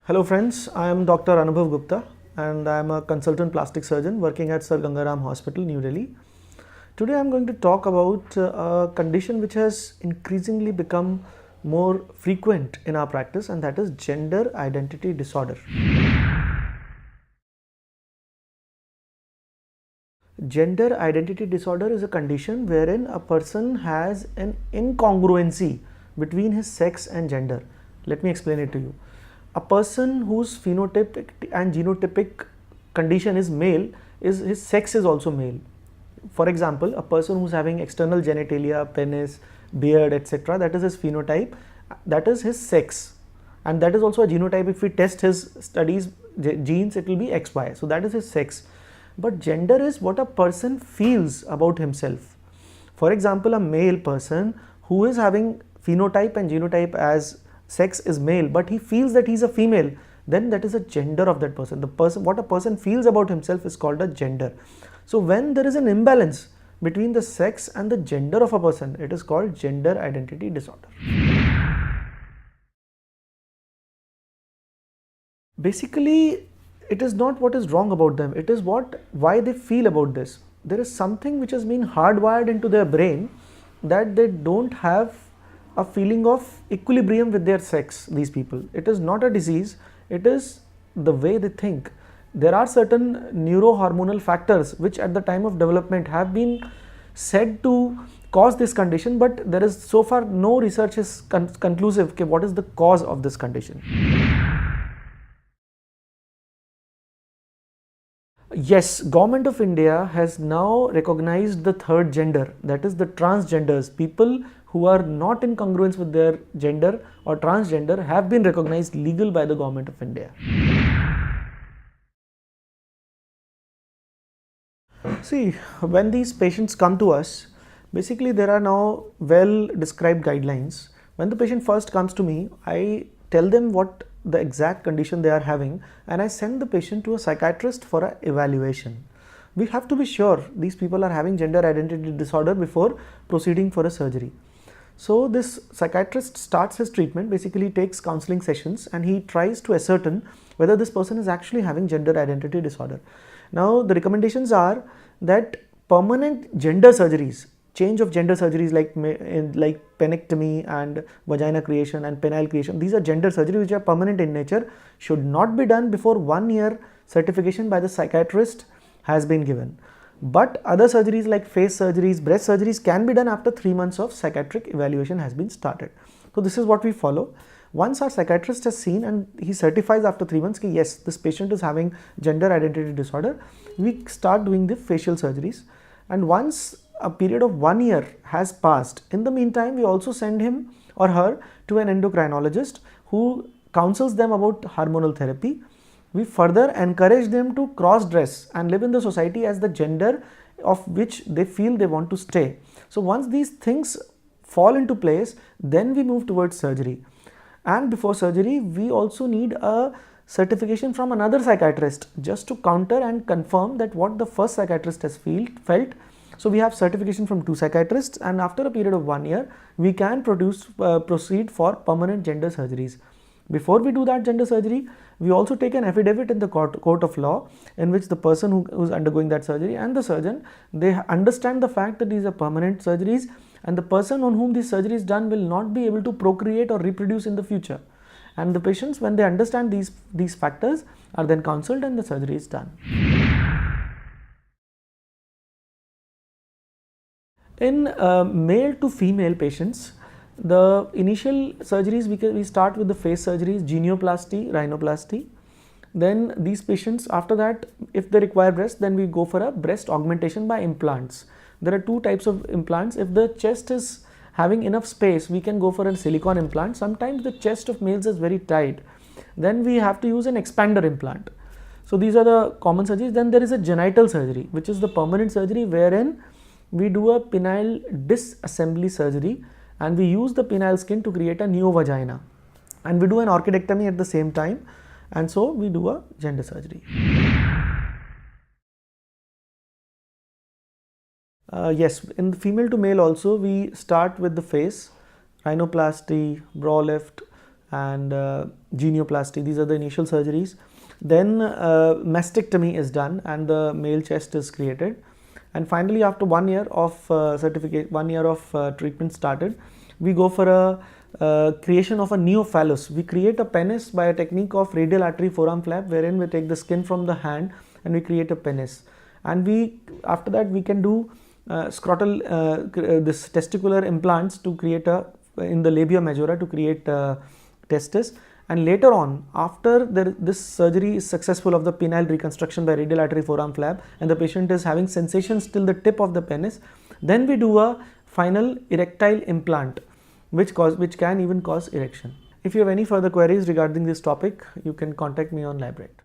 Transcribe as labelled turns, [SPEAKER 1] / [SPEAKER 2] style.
[SPEAKER 1] Hello friends, I am Dr. Anubhav Gupta and I am a consultant plastic surgeon working at Sir Gangaram Hospital, New Delhi. Today I am going to talk about a condition which has increasingly become more frequent in our practice, and that is gender identity disorder. Gender identity disorder is a condition wherein a person has an incongruency between his sex and gender. Let me explain it to you. A person whose phenotypic and genotypic condition is male, is his sex is also male. For example, a person who's having external genitalia, penis, beard, etc., that is his phenotype, that is his sex, and that is also a genotype. If we test his studies genes, it will be XY, so that is his sex. But gender is what a person feels about himself. For example, a male person who is having phenotype and genotype as sex is male, but he feels that he is a female, then that is a gender of that person. What a person feels about himself is called a gender. So when there is an imbalance between the sex and the gender of a person, it is called gender identity disorder. Basically, it is not what is wrong about them, it is why they feel about this. There is something which has been hardwired into their brain that they don't have a feeling of equilibrium with their sex, these people. It is not a disease, it is the way they think. There are certain neurohormonal factors which at the time of development have been said to cause this condition, but there is so far no research is conclusive okay, what is the cause of this condition. Yes, Government of India has now recognized the third gender, that is the transgenders. People who are not in congruence with their gender or transgender have been recognized legal by the Government of India. See, when these patients come to us, basically there are now well described guidelines. When the patient first comes to me, I tell them what the exact condition they are having, and I send the patient to a psychiatrist for an evaluation. We have to be sure these people are having gender identity disorder before proceeding for a surgery. So this psychiatrist starts his treatment, basically takes counseling sessions, and he tries to ascertain whether this person is actually having gender identity disorder. Now the recommendations are that permanent gender surgeries, change of gender surgeries like penectomy and vagina creation and penile creation, these are gender surgeries which are permanent in nature, should not be done before 1 year certification by the psychiatrist has been given. But other surgeries like face surgeries, breast surgeries can be done after 3 months of psychiatric evaluation has been started. So this is what we follow. Once our psychiatrist has seen and he certifies after 3 months that yes, this patient is having gender identity disorder, we start doing the facial surgeries. And once a period of 1 year has passed, in the meantime we also send him or her to an endocrinologist who counsels them about hormonal therapy. We further encourage them to cross dress and live in the society as the gender of which they feel they want to stay. So once these things fall into place, then we move towards surgery. And before surgery, we also need a certification from another psychiatrist just to counter and confirm that what the first psychiatrist has felt. So we have certification from 2 psychiatrists, and after a period of 1 year, we can proceed for permanent gender surgeries. Before we do that gender surgery, we also take an affidavit in the court of law in which the person who is undergoing that surgery and the surgeon, they understand the fact that these are permanent surgeries, and the person on whom this surgery is done will not be able to procreate or reproduce in the future. And the patients, when they understand these factors, are then counseled and the surgery is done. In male to female patients, the initial surgeries we start with the face surgeries, genioplasty, rhinoplasty. Then these patients, after that, if they require breast, then we go for a breast augmentation by implants. There are 2 types of implants. If the chest is having enough space, we can go for a silicone implant. Sometimes the chest of males is very tight, then we have to use an expander implant. So these are the common surgeries. Then there is a genital surgery, which is the permanent surgery wherein we do a penile disassembly surgery and we use the penile skin to create a new vagina, and we do an orchidectomy at the same time, and so we do a gender surgery. Yes, in the female to male also we start with the face, rhinoplasty, brow lift, and genioplasty. These are the initial surgeries. Then mastectomy is done and the male chest is created. And finally, after 1 year of treatment started, we go for a creation of a neophallus. We create a penis by a technique of radial artery forearm flap, wherein we take the skin from the hand and we create a penis. And after that we can do scrotal this testicular implants to create in the labia majora to create testis. And later on, after this surgery is successful of the penile reconstruction by radial artery forearm flap and the patient is having sensations till the tip of the penis, then we do a final erectile implant which can even cause erection. If you have any further queries regarding this topic, you can contact me on Lybrate.